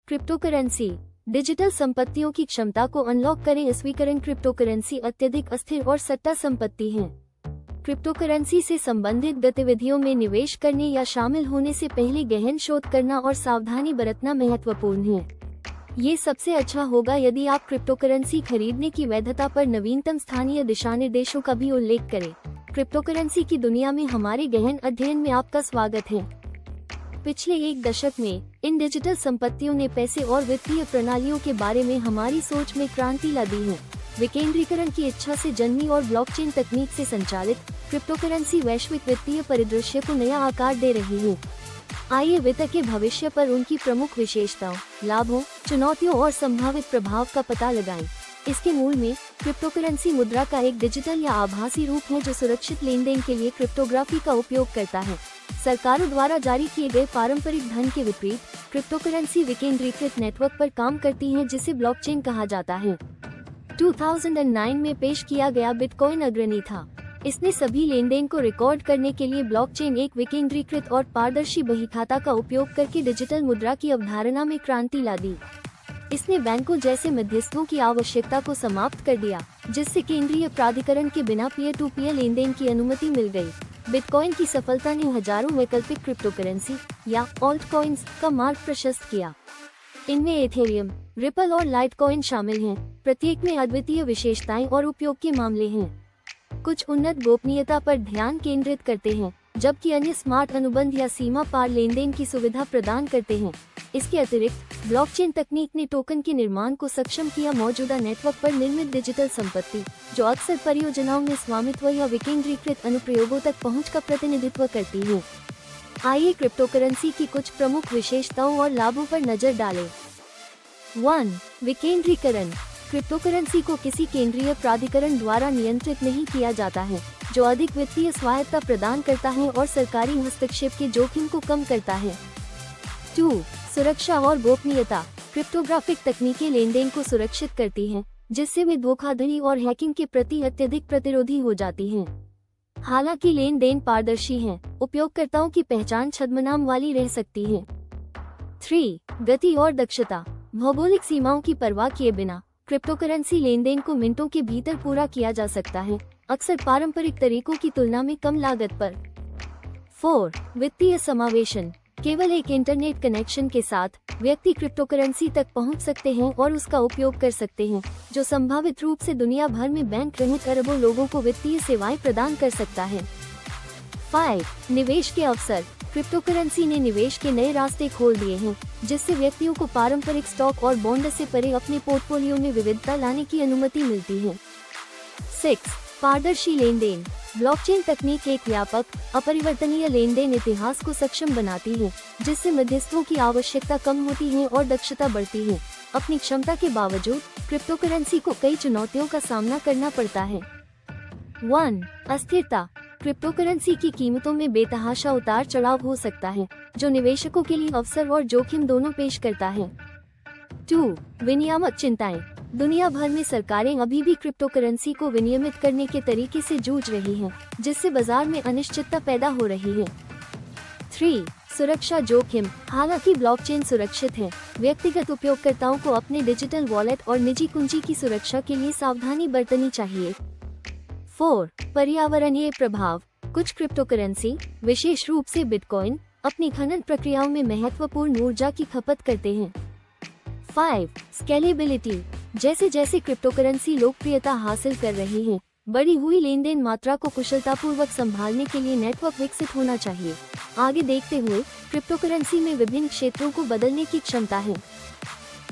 Cryptocurrency digital संपत्तियों की क्षमता को अनलॉक करें। स्वीकरण क्रिप्टोकरेंसी अत्यधिक अस्थिर और सट्टा संपत्ति हैं। क्रिप्टोकरेंसी से संबंधित गतिविधियों में निवेश करने या शामिल होने से पहले गहन शोध करना और सावधानी बरतना महत्वपूर्ण है। ये सबसे अच्छा होगा यदि आप क्रिप्टोकरेंसी खरीदने की वैधता पर नवीनतम स्थानीय दिशानिर्देशों का भी उल्लेख करें। क्रिप्टोकरेंसी की दुनिया में हमारे गहन अध्ययन में आपका स्वागत है। पिछले एक दशक में इन डिजिटल संपत्तियों ने पैसे और वित्तीय प्रणालियों के बारे में हमारी सोच में क्रांति ला दी है। विकेंद्रीकरण की इच्छा से जन्मी और ब्लॉकचेन तकनीक से संचालित क्रिप्टोकरेंसी वैश्विक वित्तीय परिदृश्य को नया आकार दे रही है। आइए वित्त के भविष्य पर उनकी प्रमुख विशेषताओं, लाभों, चुनौतियों और संभावित प्रभाव का पता लगाएं। इसके मूल में क्रिप्टोकरेंसी मुद्रा का एक डिजिटल या आभासी रूप है जो सुरक्षित लेनदेन के लिए क्रिप्टोग्राफी का उपयोग करता है। सरकारों द्वारा जारी किए गए पारंपरिक धन के विपरीत क्रिप्टोकरेंसी विकेंद्रीकृत नेटवर्क पर काम करती है जिसे ब्लॉकचेन कहा जाता है। 2009 में पेश किया गया बिटकॉइन अग्रणी था। इसने सभी लेनदेन को रिकॉर्ड करने के लिए ब्लॉकचेन एक विकेंद्रीकृत और पारदर्शी बहीखाता का उपयोग करके डिजिटल मुद्रा की अवधारणा में क्रांति ला दी। इसने बैंकों जैसे मध्यस्थों की आवश्यकता को समाप्त कर दिया, जिससे केंद्रीय प्राधिकरण के बिना पीयर टू पीयर लेनदेन की अनुमति मिल गई। बिटकॉइन की सफलता ने हजारों वैकल्पिक क्रिप्टोकरेंसी या ऑल्ट कॉइन्स का मार्ग प्रशस्त किया। इनमें एथेरियम, रिपल और लाइटकॉइन शामिल हैं। प्रत्येक में अद्वितीय विशेषताएं और उपयोग के मामले हैं। कुछ उन्नत गोपनीयता पर ध्यान केंद्रित करते हैं, जबकि अन्य स्मार्ट अनुबंध या सीमा पार लेनदेन की सुविधा प्रदान करते हैं। इसके अतिरिक्त ब्लॉकचेन तकनीक ने टोकन के निर्माण को सक्षम किया। मौजूदा नेटवर्क पर निर्मित डिजिटल संपत्ति, जो अक्सर परियोजनाओं में स्वामित्व या विकेंद्रीकृत अनुप्रयोगों तक पहुंच का प्रतिनिधित्व करती है। आइए क्रिप्टोकरेंसी की कुछ प्रमुख विशेषताओं और लाभों पर नजर डालें। 1. विकेंद्रीकरण। क्रिप्टोकरेंसी को किसी केंद्रीय प्राधिकरण द्वारा नियंत्रित नहीं किया जाता है, जो अधिक वित्तीय स्वायत्तता प्रदान करता है और सरकारी हस्तक्षेप के जोखिम को कम करता है। 2. सुरक्षा और गोपनीयता। क्रिप्टोग्राफिक तकनीकें लेनदेन को सुरक्षित करती हैं, जिससे वे धोखाधड़ी और हैकिंग के प्रति अत्यधिक प्रतिरोधी हो जाती हैं। हालांकि लेनदेन पारदर्शी हैं, उपयोगकर्ताओं की पहचान छद्मनाम वाली रह सकती है। 3. गति और दक्षता। भौगोलिक सीमाओं की परवाह किए बिना क्रिप्टोकरेंसी लेनदेन को मिनटों के भीतर पूरा किया जा सकता है, अक्सर पारंपरिक तरीकों की तुलना में कम लागत पर। 4. वित्तीय समावेशन। केवल एक इंटरनेट कनेक्शन के साथ व्यक्ति क्रिप्टोकरेंसी तक पहुंच सकते हैं और उसका उपयोग कर सकते हैं, जो संभावित रूप से दुनिया भर में बैंक रहित अरबों लोगों को वित्तीय सेवाएं प्रदान कर सकता है। 5. निवेश के अवसर। क्रिप्टोकरेंसी ने निवेश के नए रास्ते खोल दिए हैं, जिससे व्यक्तियों को पारंपरिक स्टॉक और बॉन्ड से परे अपने पोर्टफोलियो में विविधता लाने की अनुमति मिलती है। 6. पारदर्शी लेनदेन। ब्लॉकचेन तकनीक एक व्यापक, अपरिवर्तनीय लेनदेन इतिहास को सक्षम बनाती है, जिससे मध्यस्थों की आवश्यकता कम होती है और दक्षता बढ़ती है। अपनी क्षमता के बावजूद क्रिप्टोकरेंसी को कई चुनौतियों का सामना करना पड़ता है। 1. अस्थिरता। क्रिप्टोकरेंसी की कीमतों में बेतहाशा उतार चढ़ाव हो सकता है, जो निवेशकों के लिए अवसर और जोखिम दोनों पेश करता है। 2. विनियामक चिंताएं। दुनिया भर में सरकारें अभी भी क्रिप्टोकरेंसी को विनियमित करने के तरीके से जूझ रही हैं, जिससे बाजार में अनिश्चितता पैदा हो रही है। 3. सुरक्षा जोखिम। हालांकि ब्लॉकचेन सुरक्षित है, व्यक्तिगत उपयोगकर्ताओं को अपने डिजिटल वॉलेट और निजी कुंजी की सुरक्षा के लिए सावधानी बरतनी चाहिए। 4. पर्यावरणीय प्रभाव। कुछ क्रिप्टोकरेंसी, विशेष रूप से बिटकॉइन, अपनी खनन प्रक्रियाओं में महत्वपूर्ण ऊर्जा की खपत करते हैं। 5. स्केलेबिलिटी। जैसे जैसे क्रिप्टोकरेंसी लोकप्रियता हासिल कर रही है, बढ़ी हुई लेनदेन मात्रा को कुशलतापूर्वक संभालने के लिए नेटवर्क विकसित होना चाहिए। आगे देखते हुए क्रिप्टोकरेंसी में विभिन्न क्षेत्रों को बदलने की क्षमता है।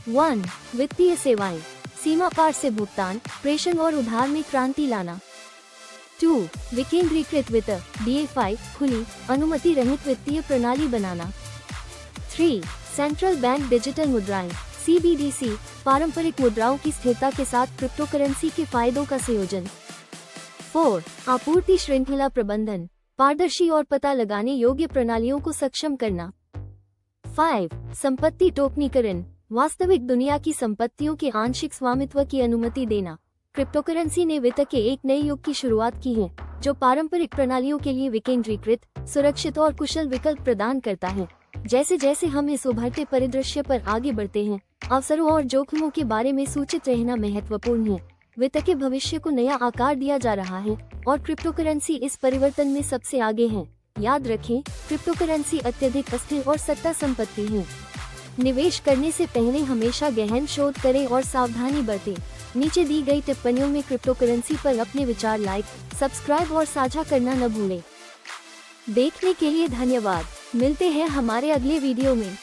1. वित्तीय सेवाएं। सीमा पार से भुगतान, प्रेषण और उधार में क्रांति लाना। 2. विकेंद्रीकृत वित्त, DeFi, खुली, अनुमति रहित वित्तीय प्रणाली बनाना। 3. सेंट्रल बैंक डिजिटल मुद्राएं, CBDC, पारंपरिक मुद्राओं की स्थिरता के साथ क्रिप्टोकरेंसी के फायदों का संयोजन। 4. आपूर्ति श्रृंखला प्रबंधन, पारदर्शी और पता लगाने योग्य प्रणालियों को सक्षम करना। 5. संपत्ति टोकनीकरण, वास्तविक दुनिया की संपत्तियों के आंशिक स्वामित्व की अनुमति देना। क्रिप्टोकरेंसी ने वित्त के एक नए युग की शुरुआत की है, जो पारंपरिक प्रणालियों के लिए विकेंद्रीकृत, सुरक्षित और कुशल विकल्प प्रदान करता है। जैसे जैसे हम इस उभरते परिदृश्य पर आगे बढ़ते हैं, अवसरों और जोखिमों के बारे में सूचित रहना महत्वपूर्ण है। वित्त के भविष्य को नया आकार दिया जा रहा है और क्रिप्टोकरेंसी इस परिवर्तन में सबसे आगे है। याद रखें, क्रिप्टोकरेंसी अत्यधिक अस्थिर और सट्टा संपत्ति है। निवेश करने से पहले हमेशा गहन शोध करें और सावधानी बरतें। नीचे दी गई टिप्पणियों में क्रिप्टोकरेंसी पर अपने विचार लाइक, सब्सक्राइब और साझा करना न भूलें। देखने के लिए धन्यवाद। मिलते हैं हमारे अगले वीडियो में।